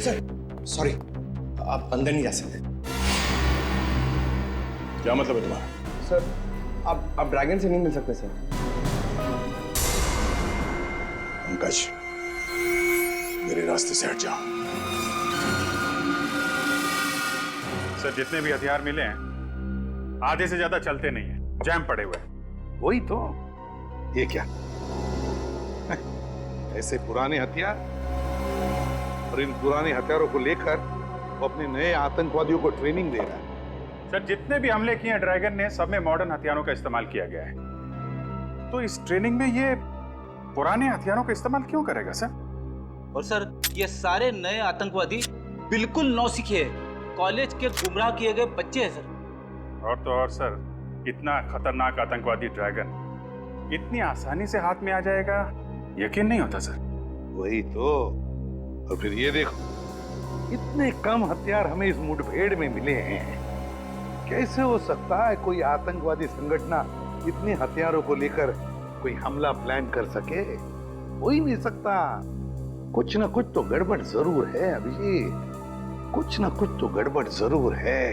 Sir sorry, आप अंदर नहीं जा सकते। क्या मतलब है तुम्हारा? सर आप ड्रैगन से नहीं मिल सकते सर। पंकज, मेरे रास्ते से हट जाओ। सर जितने भी हथियार मिले हैं आधे से ज्यादा चलते नहीं है, जैम पड़े हुए हैं। वही तो। ये क्या ऐसे पुराने हथियार, और इन पुराने हथियारों को लेकर वो अपने नए आतंकवादियों को ट्रेनिंग दे रहा है। सर जितने भी हमले किए हैं ड्रैगन ने, सब में मॉडर्न हथियारों का इस्तेमाल किया गया है। तो इस ट्रेनिंग में ये पुराने हथियारों का इस्तेमाल क्यों करेगा सर? और सर ये सारे नए आतंकवादी बिल्कुल नौसिखे हैं, कॉलेज के गुमराह किए गए बच्चे हैं सर। और तो और सर, इतना खतरनाक आतंकवादी ड्रैगन इतनी आसानी से हाथ में आ जाएगा, यकीन नहीं होता सर। वही तो। और फिर ये देखो, इतने कम हथियार हमें इस मुठभेड़ में मिले हैं। कैसे हो सकता है कोई आतंकवादी संगठन इतने हथियारों को लेकर कोई हमला प्लान कर सके? हो ही नहीं सकता। कुछ ना कुछ तो गड़बड़ जरूर है अभिजीत, कुछ ना कुछ तो गड़बड़ जरूर है।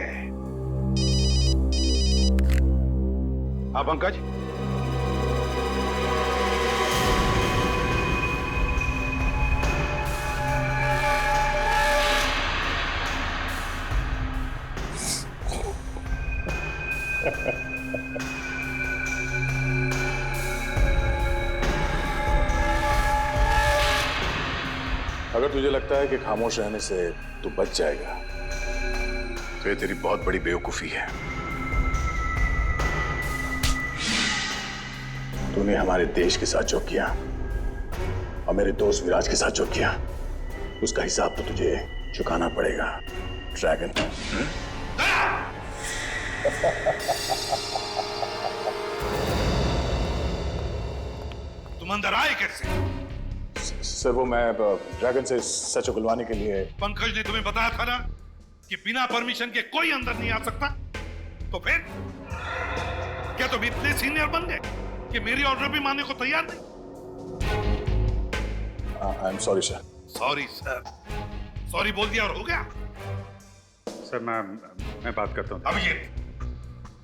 हाँ पंकज, अगर तुझे लगता है कि खामोश रहने से तू बच जाएगा तो ये तेरी बहुत बड़ी बेवकूफी है। तूने हमारे देश के साथ जो किया और मेरे दोस्त विराज के साथ जो किया, उसका हिसाब तो तुझे चुकाना पड़ेगा ड्रैगन। तुम अंदर आए कैसे? सर वो मैं ड्रैगन से सच उगलवाने के लिए। पंकज ने तुम्हें बताया था ना कि बिना परमिशन के कोई अंदर नहीं आ सकता। तो फिर क्या तुम इतने सीनियर बन गए कि मेरी ऑर्डर भी मानने को तैयार नहीं? I am sorry sir. Sorry sir, sorry बोल दिया और हो गया। सर मैं बात करता हूँ। अब ये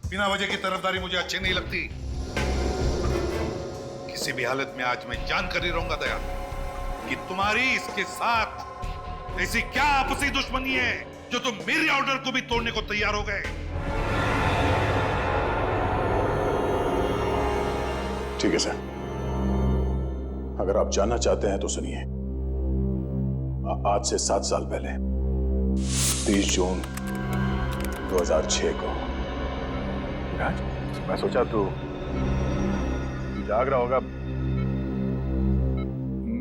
बिना वजह की तरफदारी मुझे अच्छी नहीं लगती। किसी भी हालत में आज मैं जानकारी रहूंगा दया कि तुम्हारी इसके साथ ऐसी क्या आपसी दुश्मनी है जो तुम मेरी ऑर्डर को भी तोड़ने को तैयार हो गए। ठीक है सर, अगर आप जानना चाहते हैं तो सुनिए। आज से 7 साल पहले 30 जून 2006 को मैं सोचा तू जाग रहा होगा।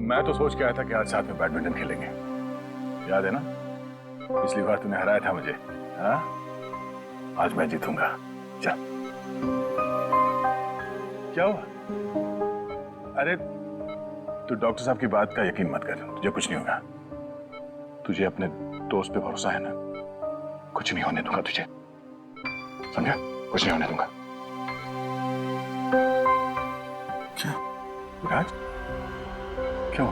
मैं तो सोच के आया था कि आज साथ में बैडमिंटन खेलेंगे, याद है ना? पिछली बार तूने हराया था मुझे। हाँ, आज मैं जीतूंगा। चल। क्या हुआ? अरे तू डॉक्टर साहब की बात का यकीन मत कर, तुझे कुछ नहीं होगा। तुझे अपने दोस्त पे भरोसा है ना? कुछ नहीं होने दूंगा तुझे, समझा? कुछ नहीं होने दूंगा। क्या विराज, क्यों?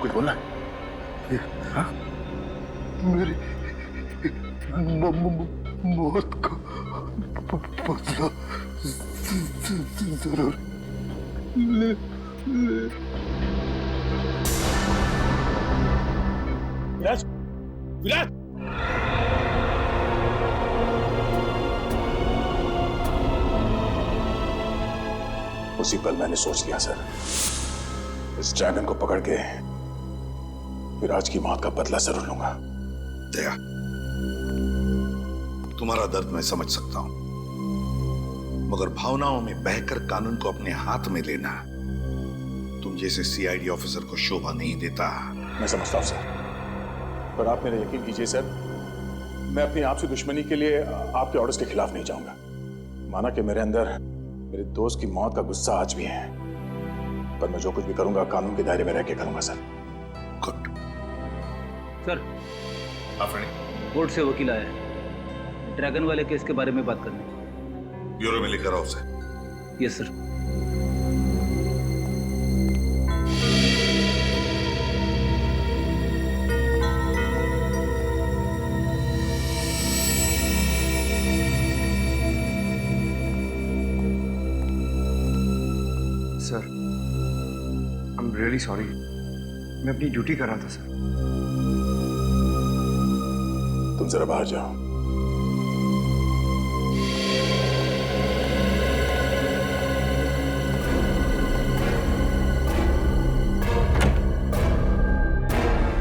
कुछ बोलना है? हाँ? मेरी मौत का बदला जरूर ले। विराज, विराज! उसी पल मैंने सोच लिया सर, इस ड्रैगन को पकड़ के विराज की मौत का बदला जरूर लूंगा। दया, तुम्हारा दर्द मैं समझ सकता हूं, मगर भावनाओं में बहकर कानून को अपने हाथ में लेना तुम जैसे सीआईडी ऑफिसर को शोभा नहीं देता। मैं समझता हूं सर, पर आप मेरा यकीन कीजिए सर, मैं अपनी आपसे दुश्मनी के लिए आपके ऑर्डर्स के खिलाफ नहीं जाऊंगा। माना कि मेरे अंदर मेरे दोस्त की मौत का गुस्सा आज भी है, पर मैं जो कुछ भी करूंगा कानून के दायरे में रह के करूंगा सर। गुड सर, कोर्ट से वकील आया है, ड्रैगन वाले केस के बारे में बात करनी। ब्यूरो में लेकर आओ उसे। Yes sir. रियली सॉरी, मैं अपनी ड्यूटी कर रहा था सर। तुम जरा बाहर जाओ।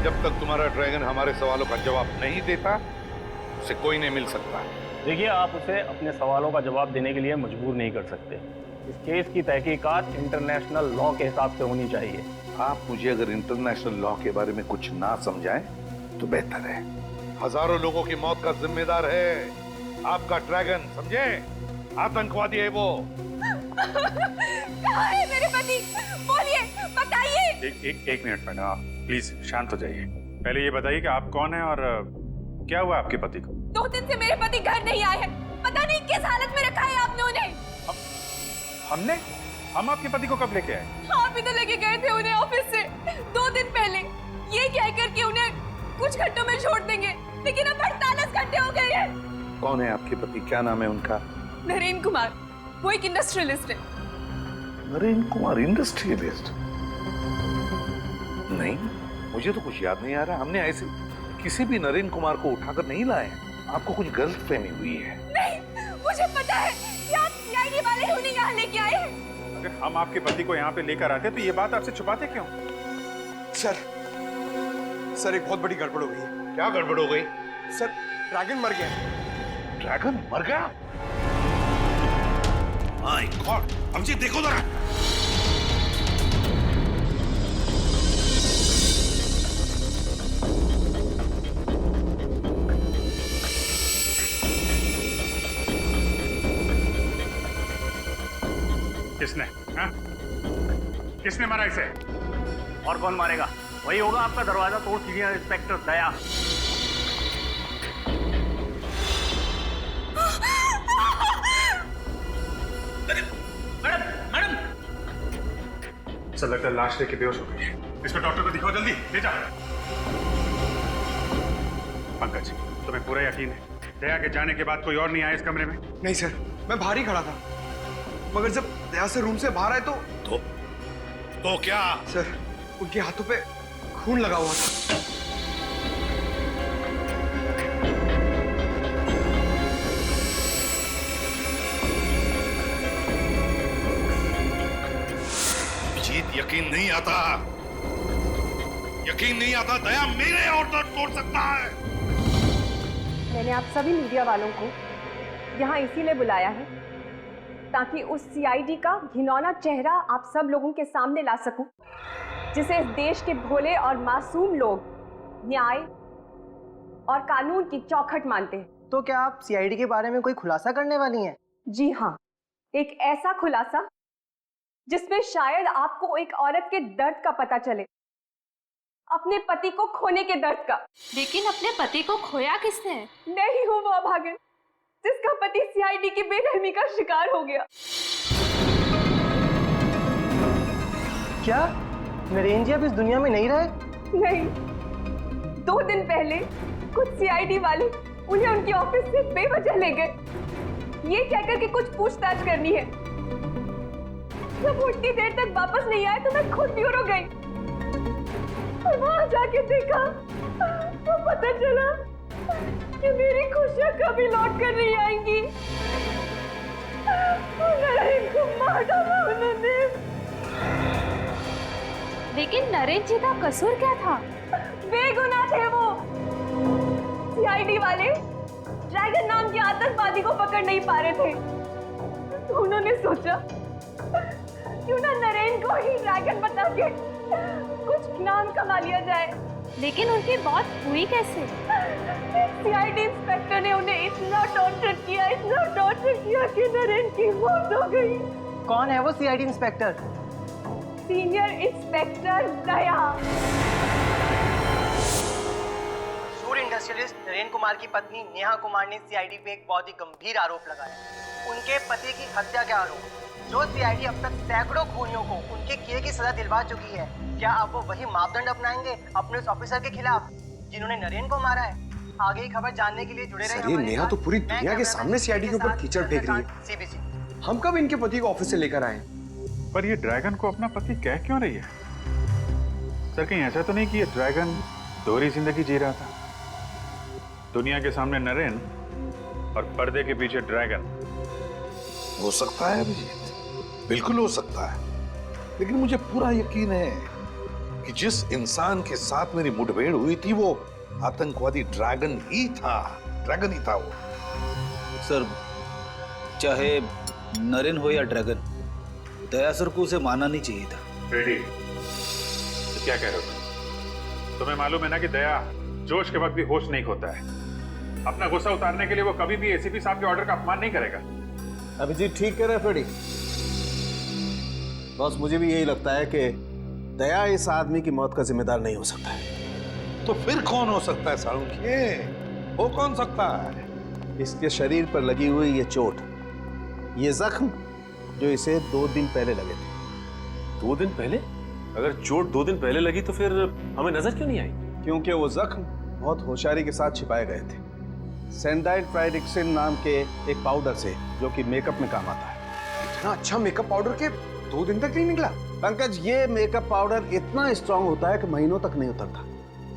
जब तक तुम्हारा ड्रैगन हमारे सवालों का जवाब नहीं देता, उसे कोई नहीं मिल सकता। देखिए, आप उसे अपने सवालों का जवाब देने के लिए मजबूर नहीं कर सकते। इस केस की तहकीकात इंटरनेशनल लॉ के हिसाब से होनी चाहिए। आप मुझे अगर इंटरनेशनल लॉ के बारे में कुछ ना समझाएं तो बेहतर है। हजारों लोगों की मौत का जिम्मेदार है आपका ड्रैगन, समझे? आतंकवादी है वो। कहाँ है मेरे पति? बोलिए, बताइए। एक मिनट मैडम, आप प्लीज शांत हो जाइए। पहले ये बताइए कि आप कौन हैं और क्या हुआ आपके पति को? 2 दिन से मेरे पति घर नहीं आए हैं। पता नहीं किस हालत में रखा है आपने उन्हें। हम आपके पति को कब लेके आए? आप ही तो लेके गए थे उन्हें ऑफिस से 2 दिन पहले, ये कहकर कि उन्हें कुछ घंटों में छोड़ देंगे, लेकिन अब 48 घंटे हो गए हैं। कौन है आपके पति? क्या नाम है उनका? नरेन कुमार, वो एक इंडस्ट्रियलिस्ट है। नरेन कुमार इंडस्ट्रियलिस्ट? नहीं, मुझे तो कुछ याद नहीं आ रहा। हमने ऐसे किसी भी नरेन कुमार को उठाकर नहीं लाए। आपको कुछ गलतफहमी हुई है। नहीं, मुझे पता है कि आप सीआईडी वाले उन्हें यहाँ लेके आए हैं। अगर हम आपके पति को यहाँ पे लेकर आते तो ये बात आपसे छुपाते क्यों? सर एक बहुत बड़ी गड़बड़ हो गई है। क्या गड़बड़ हो गई? सर ड्रैगन मर गया। ड्रैगन मर गया? माय गॉड, अभिजीत देखो जरा। किसने? हाँ? किसने मारा इसे? और कौन मारेगा? वही होगा आपका दरवाजा तोड़ सीनियर इंस्पेक्टर दया। मैडम, सर लगता है लाश लेके बेहोश हो गई है। इसको डॉक्टर को दिखाओ, जल्दी ले जाओ। पंकज, तुम्हें पूरा यकीन है दया के जाने के बाद कोई और नहीं आया इस कमरे में? नहीं सर, मैं बाहर ही खड़ा था, मगर जब दया से रूम से बाहर आए तो क्या? सर उनके हाथों पे खून लगा हुआ था। अभिजीत, यकीन नहीं आता दया मेरे और दर्द तोड़ सकता है। मैंने आप सभी मीडिया वालों को यहाँ इसीलिए बुलाया है ताकि उस सीआईडी का घिनौना चेहरा आप सब लोगों के सामने ला सकूं, जिसे इस देश के भोले और मासूम लोग न्याय और कानून की चौखट मानते हैं। तो क्या आप सीआईडी के बारे में कोई खुलासा करने वाली हैं? जी हाँ, एक ऐसा खुलासा जिसमें शायद आपको एक औरत के दर्द का पता चले, अपने पति को खोने के दर्द का। लेकिन अपने पति को खोया किसने? नहीं हूँ वो अभागन जिसका पति सीआईडी की बेरहमी का शिकार हो गया। क्या नरेन जी अब इस दुनिया में नहीं रहे? नहीं, 2 दिन पहले कुछ सीआईडी वाले उन्हें उनके ऑफिस से बेवजह ले गए, ये कहकर कि कुछ पूछताछ करनी है। जब उतनी देर तक वापस नहीं आए तो मैं खुद ब्यूरो गई और वहां जाके देखा तो पता चला कि मेरी खुशियां कभी लौट कर नहीं आएंगी। नरेन को मार डाला उन्होंने। लेकिन नरेन जी का कसूर क्या था? बेगुनाह थे वो। सीआईडी वाले ड्रैगन नाम के आतंकवादी को पकड़ नहीं पा रहे थे, तो उन्होंने सोचा क्यों ना नरेन को ही ड्रैगन बता के कुछ नाम कमा लिया जाए। लेकिन उनकी मौत हुई कैसे? सीआईडी इंस्पेक्टर ने उन्हें इतना टॉर्चर किया कि नरेन की मौत हो गई। कौन है वो सीआईडी इंस्पेक्टर? सीनियर इंस्पेक्टर दया। सूर्य इंडस्ट्रियलिस्ट नरेन कुमार की पत्नी नेहा कुमार ने सीआईडी पे एक बहुत ही गंभीर आरोप लगाया, उनके पति की हत्या का आरोप। जो सीआईडी अब तक सैकड़ों खूनियों को उनके किए की सजा दिलवा चुकी है, क्या अब वो वही मापदंड अपनाएंगे अपने उस ऑफिसर के खिलाफ जिन्होंने नरेन को मारा है? आगे की खबर जानने के लिए जुड़े रहे। ये नेहा तो पूरी दुनिया के सामने सीआईडी के ऊपर कीचड़ फेंक रही है। सीबीसी। हम कब इनके पति को ऑफिस से लेकर आए? पर ये ड्रैगन को अपना पति कह क्यों रही है? सर कहीं ऐसा तो नहीं कि ये ड्रैगन दोहरी जिंदगी जी रहा था? दुनिया के सामने नरेन और पर्दे के पीछे ड्रैगन। हो सकता है अभिजीत, बिल्कुल हो सकता है, लेकिन मुझे पूरा यकीन है कि जिस इंसान के साथ मेरी मुठभेड़ हुई थी वो आतंकवादी ड्रैगन ही था वो। सर चाहे नरेन हो या ड्रैगन, दया सर को उसे मानना नहीं चाहिए था। रेडी तो क्या कह रहे हो? तुम्हें मालूम है ना कि दया जोश के वक्त भी होश नहीं खोता है। अपना गुस्सा उतारने के लिए वो कभी भी एसीपी साहब के ऑर्डर का अपमान नहीं करेगा। अभिजीत ठीक कह रहे फ्रेडी। बॉस मुझे भी यही लगता है कि दया इस आदमी की मौत का जिम्मेदार नहीं हो सकता है। तो फिर कौन हो सकता है साळुंखे? वो कौन सकता है? इसके शरीर पर लगी हुई ये चोट, ये जख्म जो इसे 2 दिन पहले लगे थे। 2 दिन पहले? अगर चोट 2 दिन पहले लगी तो फिर हमें नजर क्यों नहीं आई? क्योंकि वो जख्म बहुत होशियारी के साथ छिपाए गए थे सैंडाइड ट्राइडिक्सिन नाम के एक पाउडर से, जो कि मेकअप में काम आता है। इतना अच्छा मेकअप पाउडर के 2 दिन तक नहीं निकला? पंकज, ये मेकअप पाउडर इतना स्ट्रांग होता है कि महीनों तक नहीं उतरता,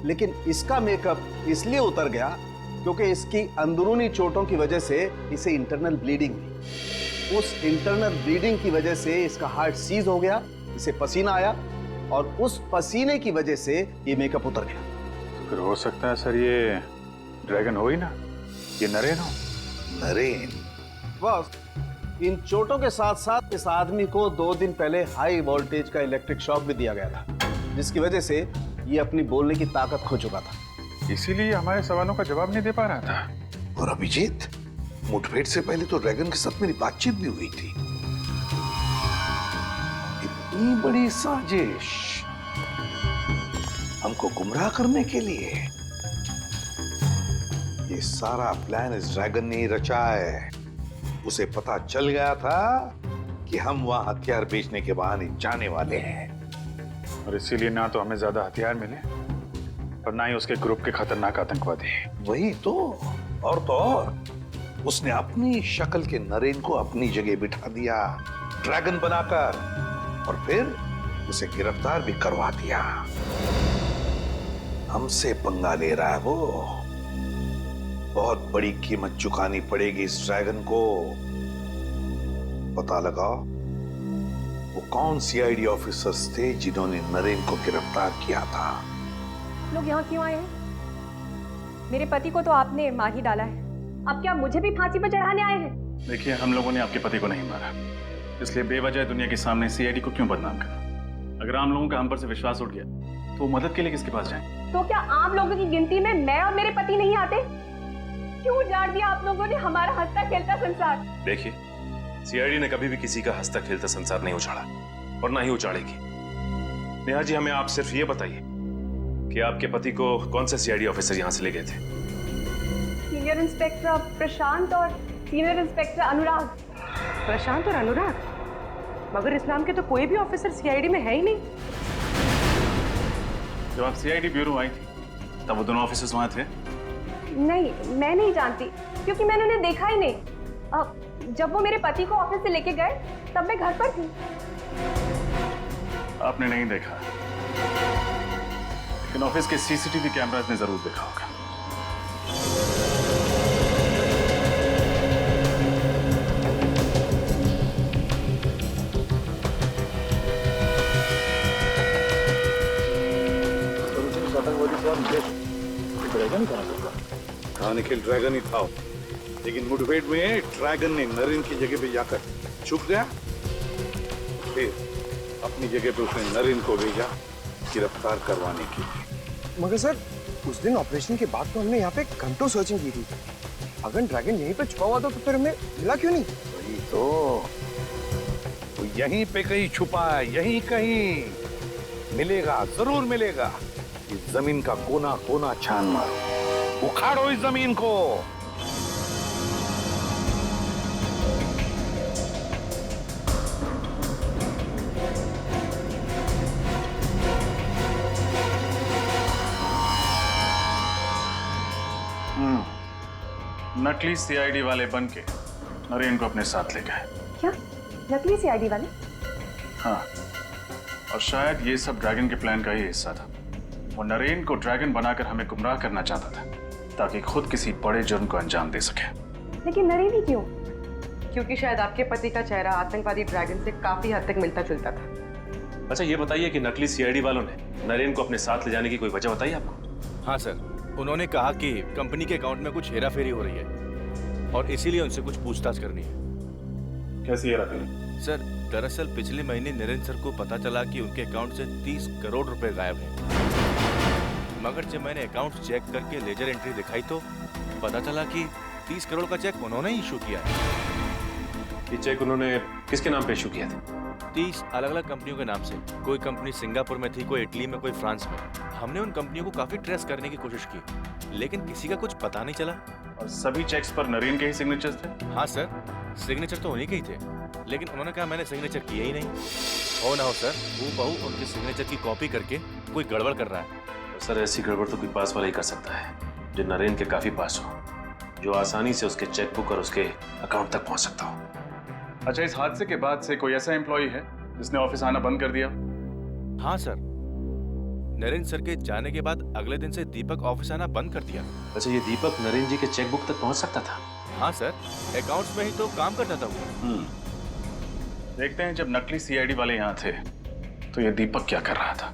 लेकिन इसका मेकअप इसलिए उतर गया क्योंकि इसकी अंदरूनी चोटों की वजह से इसे इंटरनल ब्लीडिंग हुई। उस इंटरनल ब्लीडिंग की वजह से इसका हार्ट सीज हो गया, इसे पसीना आया और उस पसीने की वजह से ये मेकअप उतर गया। तो फिर हो सकता है सर ये ड्रैगन हो ही ना, ये नरेन हो। नरेन? बस इन चोटों के साथ साथ इस आदमी को 2 दिन पहले हाई वोल्टेज का इलेक्ट्रिक शॉक भी दिया गया था, जिसकी वजह से ये अपनी बोलने की ताकत खो चुका था। इसीलिए हमारे सवालों का जवाब नहीं दे पा रहा था। और अभिजीत, मुठभेड़ से पहले तो ड्रैगन के साथ मेरी बातचीत भी हुई थी। इतनी बड़ी साजिश हमको गुमराह करने के लिए, ये सारा प्लान इस ड्रैगन ने ही रचा है। उसे पता चल गया था कि हम वहां हथियार बेचने के बहाने जाने वाले हैं, और इसीलिए ना तो हमें ज्यादा हथियार मिले और ना ही उसके ग्रुप के खतरनाक आतंकवादी। वही तो और उसने अपनी शक्ल के नरेन को अपनी जगह बिठा दिया ड्रैगन बनाकर, और फिर उसे गिरफ्तार भी करवा दिया। हमसे पंगा ले रहा है वो। बहुत बड़ी कीमत चुकानी पड़ेगी इस ड्रैगन को। पता लगाओ वो कौन सीआईडी ऑफिसर्स थे जिन्होंने नरेन को गिरफ्तार किया था। लोग यहाँ क्यों आए हैं? मेरे पति को तो आपने मार ही डाला है, अब क्या मुझे भी फांसी पर चढ़ाने आए हैं? देखिए, हम लोगों ने आपके पति को नहीं मारा, इसलिए बेवजह दुनिया के सामने सीआईडी को क्यों बदनाम करना? अगर आम लोगों का हम पर से विश्वास उठ गया तो मदद के लिए किसके पास जाएं? तो क्या आम लोगों की गिनती में मैं और मेरे पति नहीं आते? क्यों उजाड़ दिया आप लोगों ने हमारा हंसता खेलता संसार? देखिए, सीआईडी ने कभी भी किसी का हंसता खेलता संसार नहीं उजाड़ा और ना ही उजाड़ेगी। नेहा जी, हमें आप सिर्फ ये बताइए कि आपके पति को कौन से सीआईडी ऑफिसर यहाँ से ले गए थे? सीनियर इंस्पेक्टर प्रशांत और सीनियर इंस्पेक्टर अनुराग। प्रशांत और अनुराग? मगर इस नाम के तो कोई भी ऑफिसर सीआईडी में है ही नहीं। जब आप सीआईडी ब्यूरो आई थी तब वो दोनों ऑफिसर्स वहां थे? नहीं, मैं नहीं जानती, क्योंकि मैंने उन्हें देखा ही नहीं। जब वो मेरे पति को ऑफिस से लेके गए तब मैं घर पर थी। आपने नहीं देखा, लेकिन ऑफिस के सीसीटीवी कैमरास ने जरूर देखा होगा। हाँ निखिल, ड्रैगन ही था, लेकिन मुठभेड़ में ड्रैगन ने नरेन की जगह पे जाकर छुप गया, फिर अपनी जगह पे उसने नरेन को भेजा गिरफ्तार करवाने के लिए। मगर सर, उस दिन ऑपरेशन के बाद तो हमने यहाँ पे घंटों सर्चिंग की थी। अगर ड्रैगन यहीं पे छुपा हुआ था तो फिर हमें मिला क्यों नहीं? वही तो यहीं पे कहीं छुपा है, यहीं कहीं मिलेगा, जरूर मिलेगा। इस जमीन का कोना कोना छान मारो, उखाड़ो इस जमीन को। नकली सीआईडी वाले बनके नरेन को अपने साथ ले गए। क्या? नकली सीआईडी वाले? हाँ, और शायद ये सब ड्रैगन के प्लान का ही हिस्सा था। वो नरेन को ड्रैगन बनाकर हमें गुमराह करना चाहता था ताकि खुद किसी बड़े जुर्म को अंजाम दे सके। लेकिन नरेन ही क्यों? क्योंकि शायद आपके पति का चेहरा आतंकवादी ड्रैगन से काफी हद तक मिलता जुलता था। अच्छा ये बताइए कि नकली सीआईडी वालों ने नरेन को अपने साथ ले जाने की कोई वजह बताई आपको? हाँ सर, उन्होंने कहा कि कंपनी के अकाउंट में कुछ हेराफेरी हो रही है और इसीलिए उनसे कुछ पूछताछ करनी है। कैसी हेराफेरी? सर दरअसल पिछले महीने नरेन सर को पता चला कि उनके अकाउंट से 30 करोड़ रुपए गायब हैं। मगर जब मैंने अकाउंट चेक करके लेजर एंट्री दिखाई तो पता चला कि 30 करोड़ का चेक उन्होंने ही इशू किया है। ये चेक उन्होंने किसके नाम पे इशू किया था? 30 अलग अलग कंपनियों के नाम से। कोई कंपनी सिंगापुर में थी, कोई इटली में, कोई फ्रांस में। हमने उन कंपनियों को काफी ट्रेस करने की कोशिश की लेकिन किसी का कुछ पता नहीं चला। और सभी चेक्स पर नरेन के ही सिग्नेचर्स थे? हाँ सर, सिग्नेचर तो उन्हीं के ही थे लेकिन उन्होंने कहा मैंने सिग्नेचर किया ही नहीं। हो ना हो सर, वो बहू उनके सिग्नेचर की कॉपी करके कोई गड़बड़ कर रहा है। तो सर ऐसी गड़बड़ तो कोई पास वाला ही कर सकता है जो नरेन के काफी पास हो, जो आसानी से उसके चेकबुक और उसके अकाउंट तक पहुंच सकता हो। अच्छा, इस हादसे के बाद से कोई ऐसा एम्प्लॉय है जिसने ऑफिस आना बंद कर दिया? हाँ सर, नरेन सर के जाने के बाद अगले दिन से दीपक ऑफिस आना बंद कर दिया। अच्छा ये दीपक नरेन जी के चेकबुक तक पहुंच सकता था? हाँ सर, अकाउंट्स में ही तो काम करता था वो। देखते हैं जब नकली सीआईडी वाले यहाँ थे तो ये दीपक क्या कर रहा था।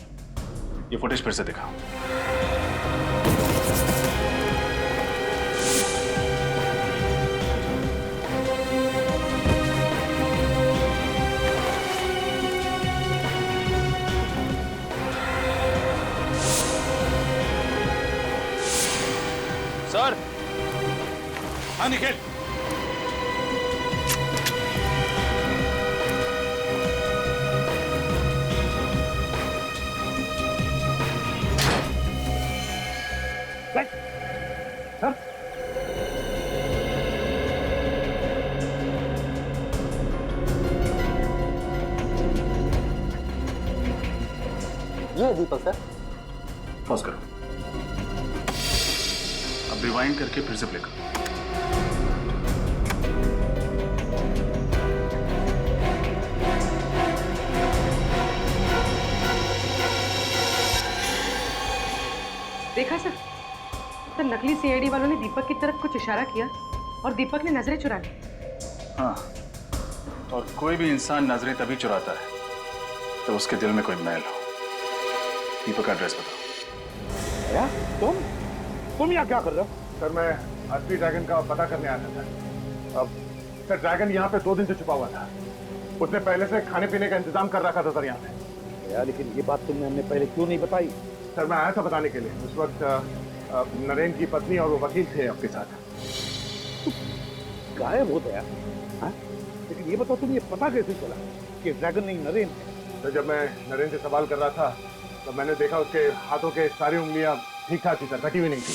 ये फुटेज फिर से दिखाओ। सर। हाँ निखिल, ये दीपक सर। पॉज करो, अब रिवाइंड करके फिर से प्ले करो। देखा सर, तो नकली सीआईडी वालों ने दीपक की तरफ कुछ इशारा किया और दीपक ने नजरें चुरा ली। हाँ, और कोई भी इंसान नजरें तभी चुराता है तो उसके दिल में कोई मैल हो। दीपक का एड्रेस बताओ। क्या? तुम यहाँ क्या कर रहे हो? सर मैं असली ड्रैगन का पता करने आया था। अब सर ड्रैगन यहाँ पे 2 दिन से छुपा हुआ था। उसने पहले से खाने पीने का इंतजाम कर रखा था सर यहाँ पे। यार लेकिन ये बात तुमने हमने पहले क्यों नहीं बताई? सर मैं आया था बताने के लिए। उस वक्त नरेन की पत्नी और वो वकील थे आपके साथ। गायब हो गया? हाँ? लेकिन ये बताओ तुम ये पता कैसे चला कि ड्रैगन नहीं नरेन है? तो जब मैं नरेन से सवाल कर रहा था तो मैंने देखा उसके हाथों के सारी उंगलियां ठीक ठाक थी सर, कटी हुई नहीं थी।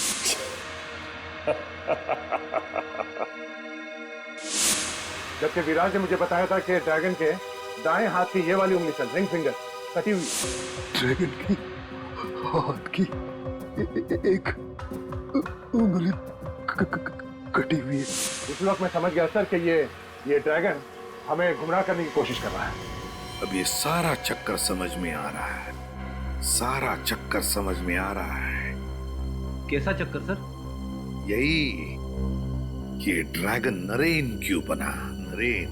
जबकि विराज ने मुझे बताया था कि ड्रैगन के दाएं हाथ की ये वाली उंगली सर, रिंग फिंगर, कटी हुई। ड्रैगन की हाथ की एक उंगली कटी हुई है। उस वक्त मैं समझ गया सर कि ये ड्रैगन हमें गुमराह करने की कोशिश कर रहा है। अब ये सारा चक्कर समझ में आ रहा है, सारा चक्कर समझ में आ रहा है। कैसा चक्कर सर? यही कि ड्रैगन नरेन क्यों बना? नरेन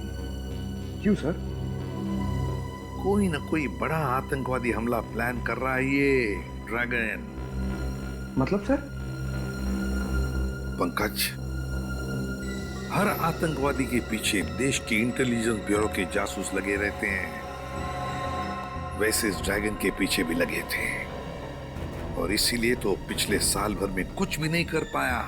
क्यों सर? कोई ना कोई बड़ा आतंकवादी हमला प्लान कर रहा है ये ड्रैगन। मतलब सर? पंकज, हर आतंकवादी के पीछे देश की इंटेलिजेंस ब्यूरो के जासूस लगे रहते हैं। वैसे इस ड्रैगन के पीछे भी लगे थे और इसीलिए तो पिछले साल भर में कुछ भी नहीं कर पाया,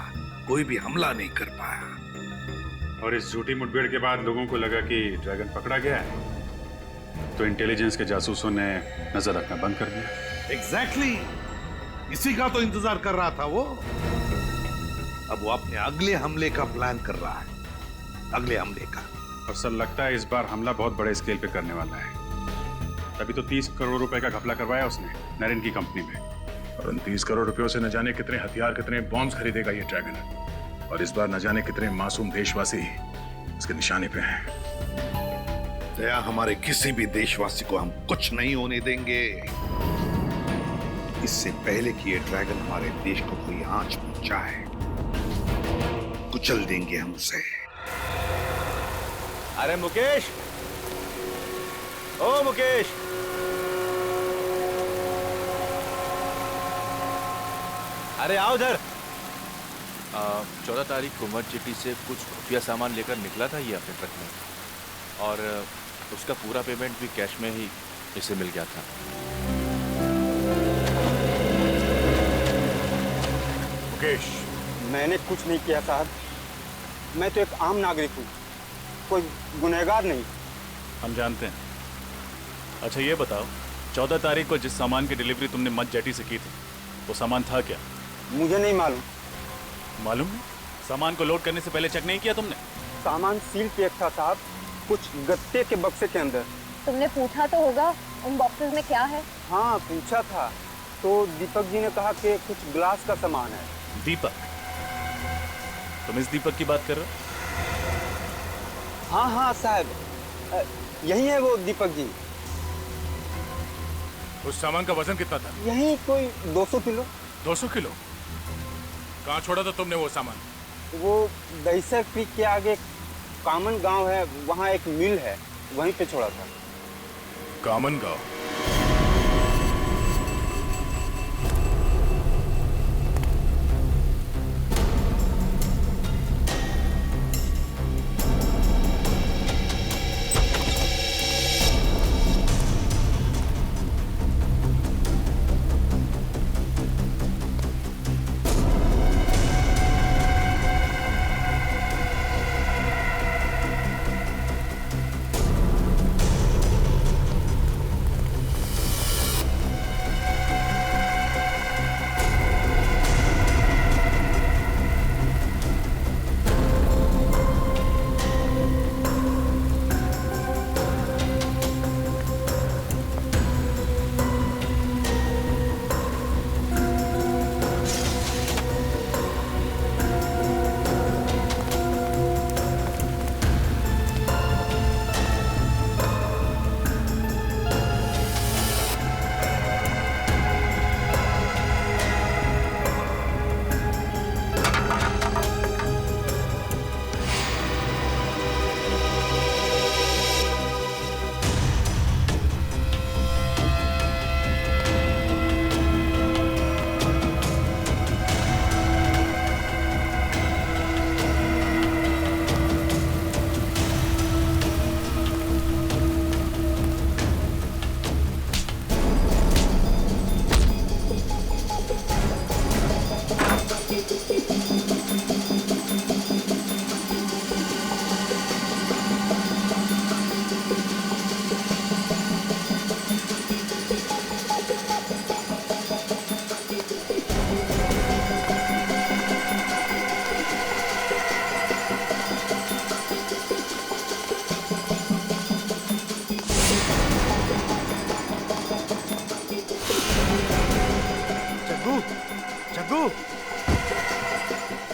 कोई भी हमला नहीं कर पाया। और इस झूठी मुठभेड़ के बाद लोगों को लगा कि ड्रैगन पकड़ा गया है तो इंटेलिजेंस के जासूसों ने नजर रखना बंद कर दिया। एग्जैक्टली, इसी का तो इंतजार कर रहा था वो। अब वो अपने अगले हमले का प्लान कर रहा है, अगले हमले का। और सर लगता है इस बार हमला बहुत बड़े स्केल पे करने वाला है। तभी तो 30 करोड़ रुपए का घपला करवाया उसने नरेन की कंपनी में। और उन 30 करोड़ रुपयों से न जाने कितने हथियार, कितने बॉम्ब्स खरीदेगा ये ड्रैगन। और इस बार न जाने कितने मासूम देशवासी इसके निशाने पे हैं। दया, हमारे किसी भी देशवासी को हम कुछ नहीं होने देंगे। इससे पहले कि ये ड्रैगन हमारे देश को कोई आंच पहुंचाए, कुचल देंगे हम उसे। अरे मुकेश, ओ मुकेश, अरे आओ उधर। 14 तारीख को मट जेटी से कुछ खुफिया सामान लेकर निकला था ये अपने ट्रक में, और उसका पूरा पेमेंट भी कैश में ही इसे मिल गया था। मुकेश, मैंने कुछ नहीं किया साहब। मैं तो एक आम नागरिक हूँ, कोई गुनहगार नहीं। हम जानते हैं। अच्छा ये बताओ, 14 तारीख को जिस सामान की डिलीवरी तुमने मट जेटी से की थी, वो सामान था क्या? मुझे नहीं मालूम। मालूम नहीं? सामान को लोड करने से पहले चेक नहीं किया तुमने? सामान सील पैक था साहब, कुछ गत्ते के बक्से के अंदर। तुमने पूछा तो होगा उन बॉक्सेस में क्या है? हाँ पूछा था, तो दीपक जी ने कहा कि कुछ ग्लास का सामान है। दीपक? तुम इस दीपक की बात कर रहे हो? हाँ हाँ साहब, यही है वो दीपक जी। उस सामान का वजन कितना था? यही कोई 200 किलो। 200 किलो? कहाँ छोड़ा था तुमने वो सामान? वो दहीसर क्रीक के आगे कामन गांव है, वहाँ एक मिल है, वहीं पे छोड़ा था। कामन गांव?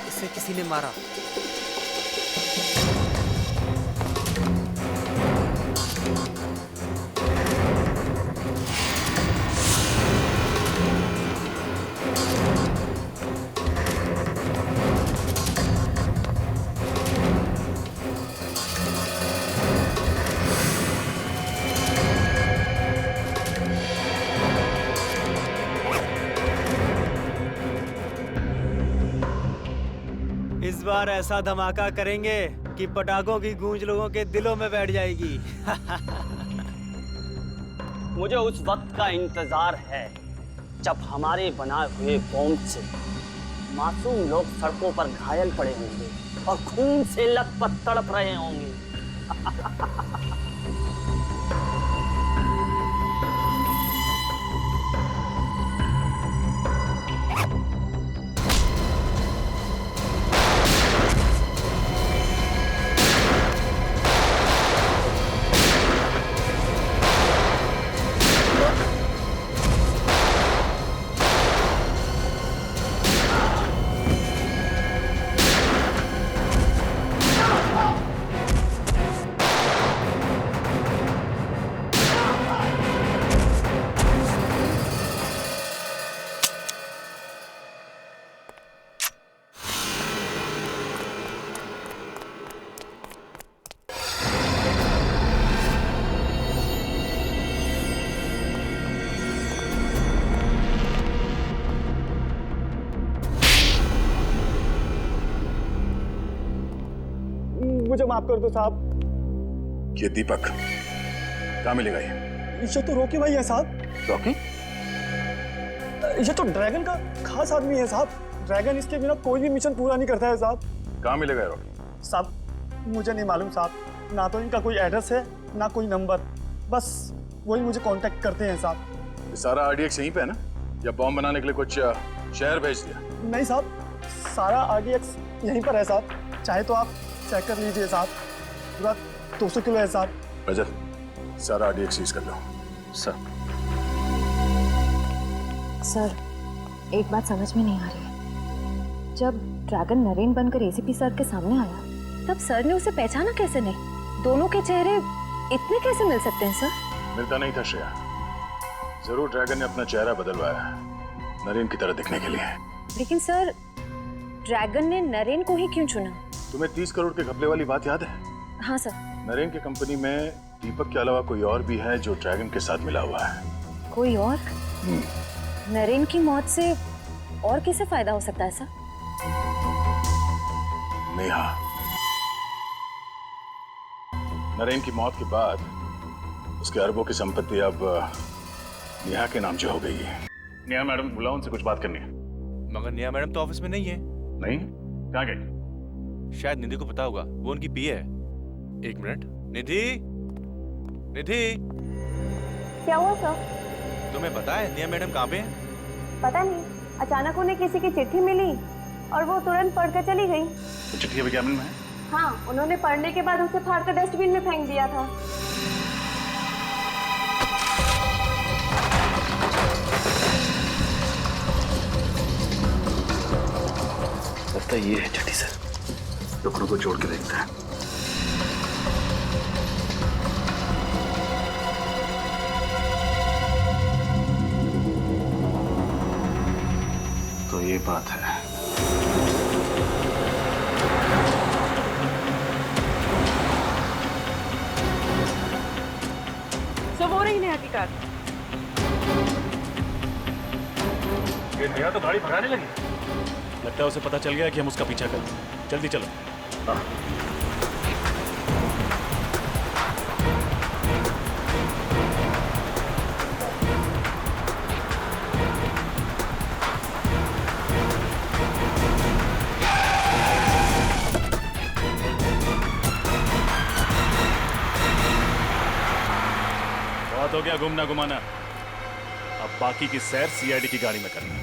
इसे किसी ने मारा। इस बार ऐसा धमाका करेंगे कि पटाखों की गूंज लोगों के दिलों में बैठ जाएगी। मुझे उस वक्त का इंतजार है जब हमारे बनाए हुए बॉम्ब से मासूम लोग सड़कों पर घायल पड़े होंगे और खून से लथपथ तड़प रहे होंगे। मुझे माफ कर दो साहब। ये दीपक कहाँ मिलेगा ये तो रॉकी भाई है साहब। रॉकी? ये तो ड्रैगन का खास आदमी है साहब। ड्रैगन इसके बिना कोई भी मिशन पूरा नहीं करता है साहब। कहाँ मिलेगा ये रॉकी? साहब मुझे नहीं मालूम साहब, ना तो इनका कोई एड्रेस है ना कोई नंबर, बस वही मुझे कांटेक्ट करते हैं साहब। ये सारा RDX यहीं पे है ना, या बॉम्ब बनाने के लिए कुछ शहर भेज दिया? नहीं साहब, सारा RDX यहीं पर है साहब, चाहे तो आप चेक कर लीजिए साहब। पूरा 200 किलो है साहब। रजत, सारा RDX सीज कर लो। सर एक बात समझ में नहीं आ रही है। जब ड्रैगन नरेन बनकर ACP सर के सामने आया, तब सर ने उसे पहचाना कैसे नहीं? दोनों के चेहरे इतने कैसे मिल सकते हैं सर? मिलता नहीं था श्रेया, जरूर ड्रैगन ने अपना चेहरा बदलवाया नरेन की तरह दिखने के लिए। लेकिन सर, ड्रैगन ने नरेन को ही क्यों चुना? तुम्हें 30 करोड़ के घपले वाली बात याद है? हाँ सर। नरेन की कंपनी में दीपक के अलावा कोई और भी है जो ड्रैगन के साथ मिला हुआ है। कोई और? नरेन की मौत से और किसे फायदा हो सकता है सर? नेहा। नरेन की मौत के बाद उसके अरबों की संपत्ति अब नेहा के नाम जो हो गई है। नेहा मैडम बुलाओ, उनसे कुछ बात करनी है। मगर नेहा मैडम तो ऑफिस में नहीं है। नहीं? कहाँ गई? शायद निधि को पता होगा, वो उनकी पीए है। एक मिनट। निधि, निधि, क्या हुआ सर? तुम्हें पता है नेहा मैडम कहाँ पे है? पता नहीं, अचानक उन्हें किसी की चिट्ठी मिली और वो तुरंत पढ़कर चली गई। तो चिट्ठी अभी कैबिन में है? हाँ, उन्होंने पढ़ने के बाद उसे फाड़कर डस्टबिन में फेंक दिया था। लगता है ये है चिट्ठी सर। टुकड़ों को जोड़ के देखते हैं। तो ये बात है। सब हो रही नेहा की कार। ये नेहा तो गाड़ी भगाने लगी। लगता है उसे पता चल गया कि हम उसका पीछा करें। जल्दी चलो। बहुत हो गया घूमना घुमाना, अब बाकी की सैर CID की गाड़ी में करना।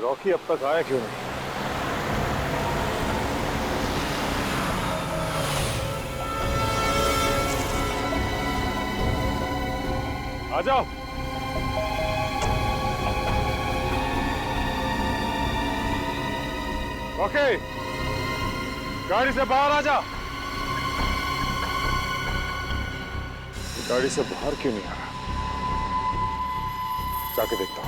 रॉकी अब तक आया क्यों नहीं? आ जाओ। रॉकी, गाड़ी से बाहर आ जा। गाड़ी से बाहर क्यों नहीं आ रहा? जाके देखता हूं।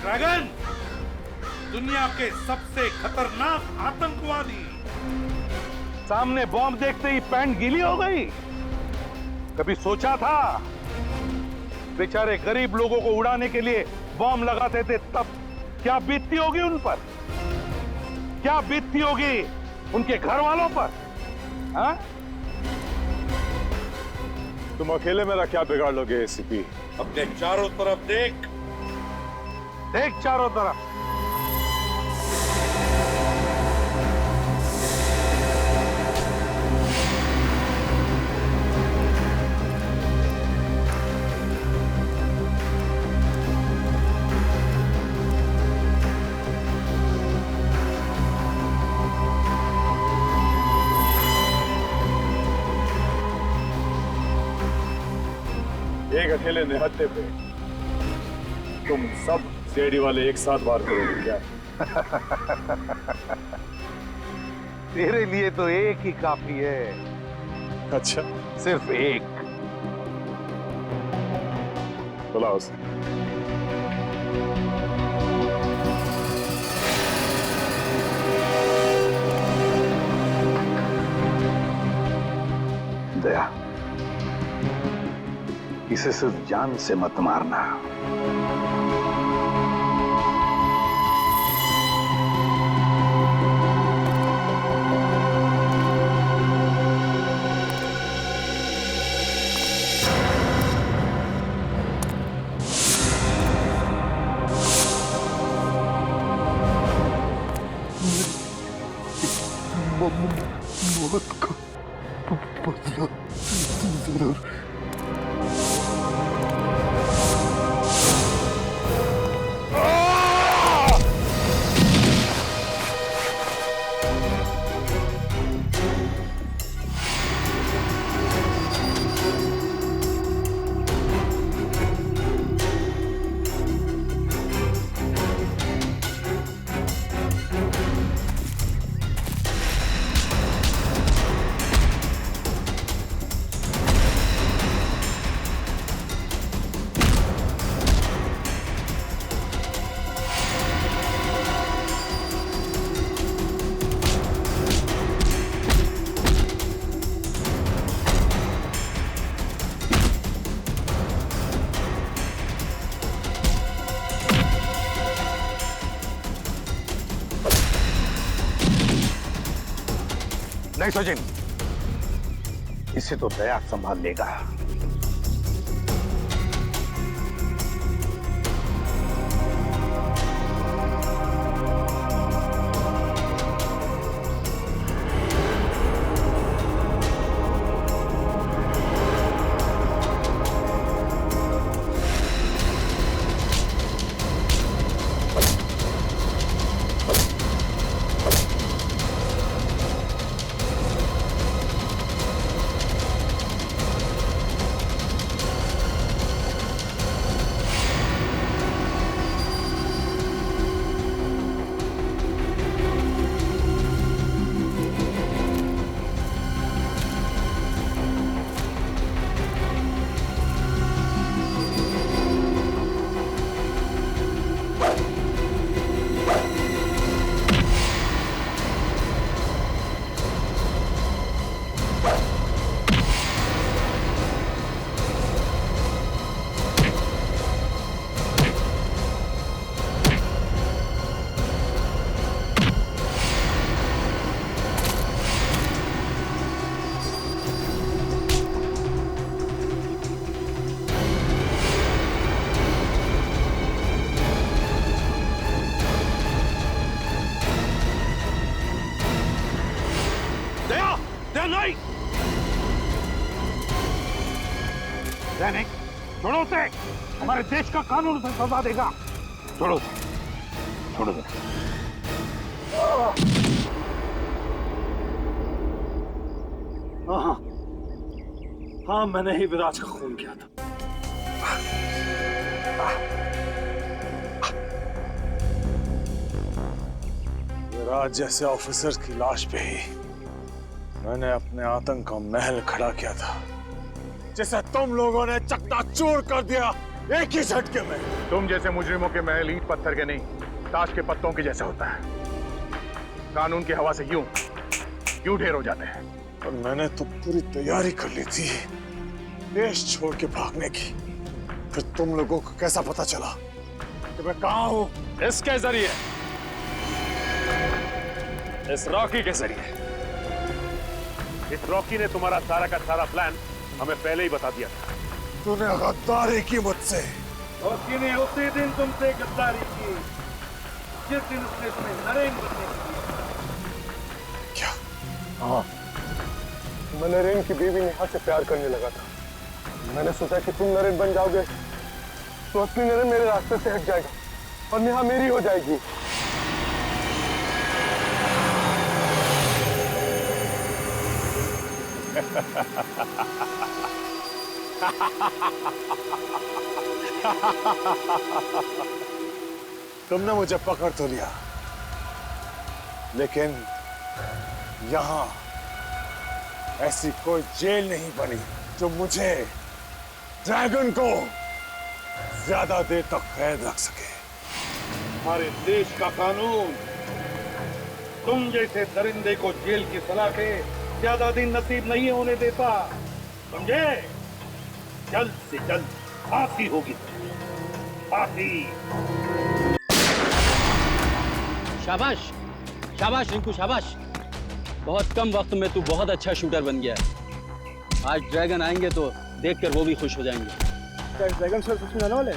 ड्रैगन, दुनिया के सबसे खतरनाक आतंकवादी। सामने बॉम्ब देखते ही पैंट गीली हो गई। कभी सोचा था बेचारे गरीब लोगों को उड़ाने के लिए बॉम्ब लगाते थे, तब क्या बीतती होगी उन पर? क्या बीतती होगी उनके घर वालों पर? हाँ? तुम अकेले मेरा क्या बिगाड़ लोगे ACP? अपने चारों तरफ देख, देख चारों तरफ। एक अकेले निहत्थे पे तुम सब सीआईडी वाले एक साथ वार करोगे क्या? तेरे लिए तो एक ही काफी है। अच्छा, सिर्फ एक। बुलाओ उसे। दया, इसे सिर्फ जान से मत मारना। मौत का बदला जरूर। नहीं सचिन, इसे तो दया संभाल लेगा। नहीं, नहीं, छोड़ो उसे। हमारे देश का कानून उसे सजा देगा। छोड़ो उसे, छोड़ो उसे। हाँ, हाँ, मैंने ही विराज का खून किया था। विराज जैसे ऑफिसर की लाश पे ही मैंने अपने आतंक का महल खड़ा किया था, जिसे तुम लोगों ने चकनाचूर कर दिया एक ही झटके में। तुम जैसे मुजरिमों के महल ईंट पत्थर के नहीं, ताश के पत्तों के जैसे होता है। कानून की हवा से यूं ढेर हो जाते हैं। और मैंने तो पूरी तैयारी कर ली थी देश छोड़ के भागने की। फिर तुम लोगों को कैसा पता चला कि मैं कहां हूं? इसके जरिए, इस रॉकी के जरिए। इस रॉकी ने तुम्हारा सारा का सारा प्लान हमें पहले ही बता दिया था। तूने गद्दारी की मुझसे। रॉकी ने उसी दिन तुमसे गद्दारी की जिस दिन उसने तुम्हें नरेन बनने की। क्या? हाँ, मैं नरेन की बीवी नेहा से प्यार करने लगा था। मैंने सोचा कि तुम नरेन बन जाओगे तो असली नरेन मेरे रास्ते से हट जाएगा और नेहा मेरी हो जाएगी। तुमने मुझे पकड़ तो लिया, लेकिन यहां ऐसी कोई जेल नहीं बनी जो मुझे, ड्रैगन को, ज्यादा देर तक कैद रख सके। हमारे देश का कानून तुम जैसे दरिंदे को जेल की सलाखें ज्यादा दिन नसीब नहीं होने देता, समझे? जल्द से जल्द फांसी होगी, फांसी। शाबाश शाबाश रिंकू, शाबाश। बहुत कम वक्त में तू बहुत अच्छा शूटर बन गया है। आज ड्रैगन आएंगे तो देखकर वो भी खुश हो जाएंगे। क्या ड्रैगन सर सच में आने वाले?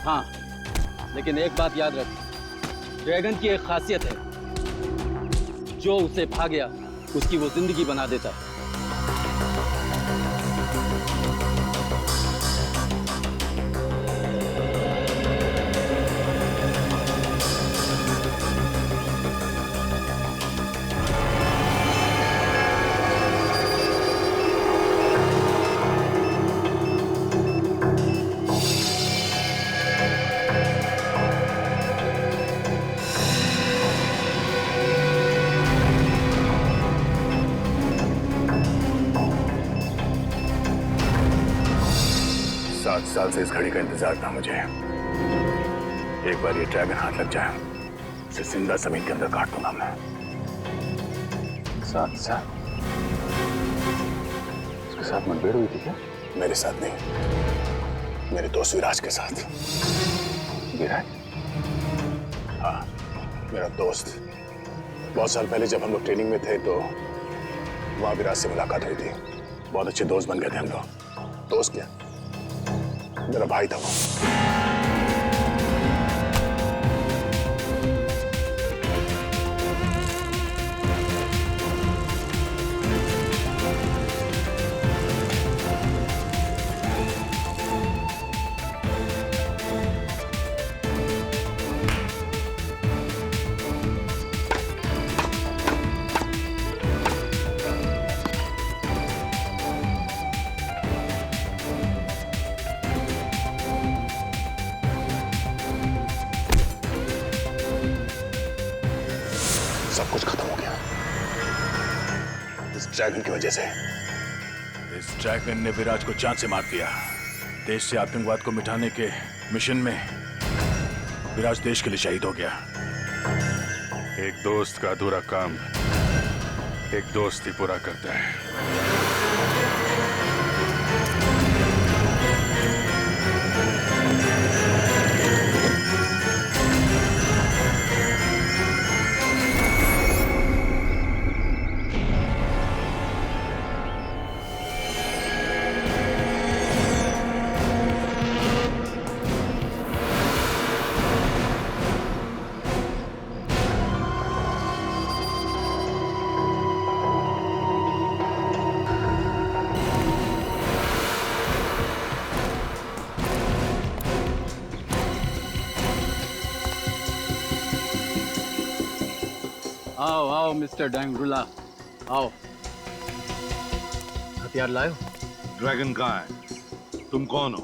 हाँ, लेकिन एक बात याद रख, ड्रैगन की एक खासियत है, जो उसे भा गया उसकी वो जिंदगी बना देता है। साल से इस घड़ी का इंतजार था मुझे। एक बार ये ड्रैगन हाथ लग जाए, इसे जिंदा जमीन के अंदर काट दूंगा मैं। 7 साल? उसके साथ मुठभेड़ हुई थी क्या? मेरे साथ नहीं, मेरे दोस्त विराज के साथ। विराज? हाँ, मेरा दोस्त। बहुत साल पहले जब हम लोग ट्रेनिंग में थे तो वहां विराज से मुलाकात हुई थी। बहुत अच्छे दोस्त बन गए थे हम लोग। दोस्त क्या, मेरा भाई था वो। सब कुछ खत्म हो गया इस ड्रैगन की वजह से। इस ड्रैगन ने विराज को जान से मार दिया। देश से आतंकवाद को मिटाने के मिशन में विराज देश के लिए शहीद हो गया। एक दोस्त का अधूरा काम एक दोस्त ही पूरा करता है। आओ आओ मिस्टर डांगरुला, आओ। हथियार लाए हो? ड्रैगन कहाँ है? तुम कौन हो?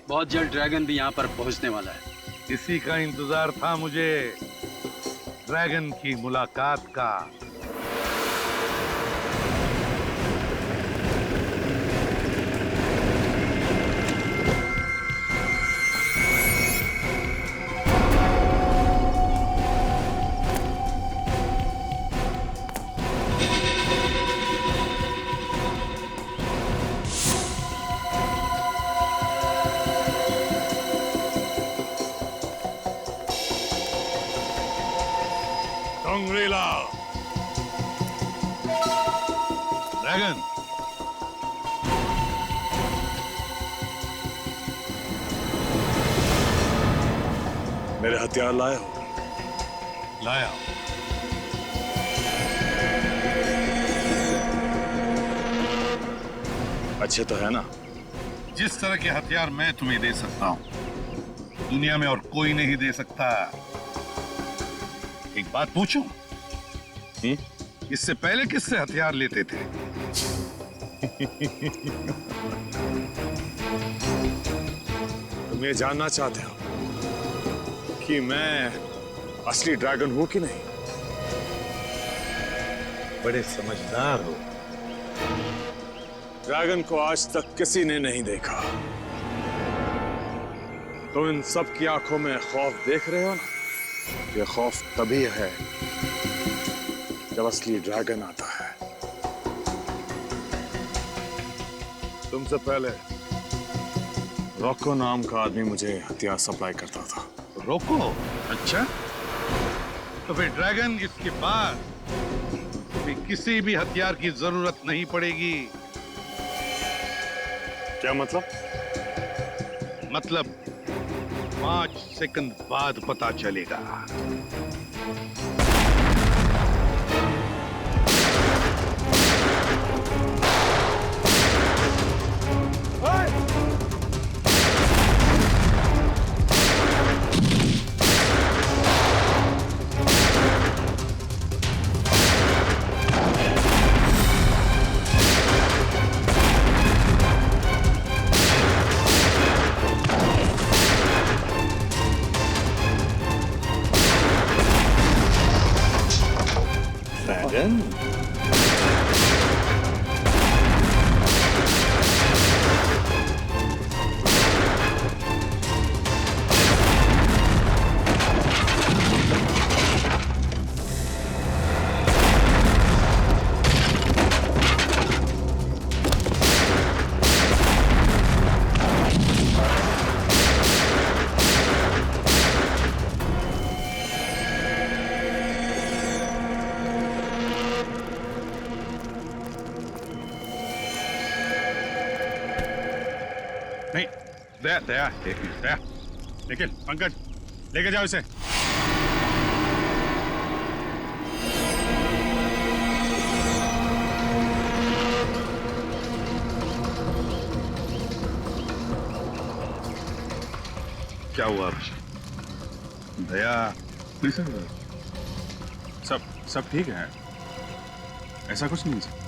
बहुत जल्द ड्रैगन भी यहाँ पर पहुँचने वाला है। इसी का इंतजार था मुझे, ड्रैगन की मुलाकात का। ड्रैगन, मेरे हथियार लाए हो? लाया। अच्छे तो है ना? जिस तरह के हथियार मैं तुम्हें दे सकता हूं, दुनिया में और कोई नहीं दे सकता। एक बात पूछूं? इससे पहले किससे हथियार लेते थे? तुम ये जानना चाहते हो कि मैं असली ड्रैगन हूं कि नहीं? बड़े समझदार हो। ड्रैगन को आज तक किसी ने नहीं देखा। तुम इन सब की आंखों में खौफ देख रहे हो ना? ये खौफ तभी है जब असली ड्रैगन आता है। तुमसे पहले रॉको नाम का आदमी मुझे हथियार सप्लाई करता था। रोको? अच्छा, तो फिर ड्रैगन इसके बाद भी किसी भी हथियार की जरूरत नहीं पड़ेगी। क्या मतलब? मतलब 5 सेकंड बाद पता चलेगा। ड्रैगन? नहीं, दया दया दया, निखिल, पंकज, लेके जाओ इसे। क्या हुआ? दया? सब सब ठीक है, ऐसा कुछ नहीं है।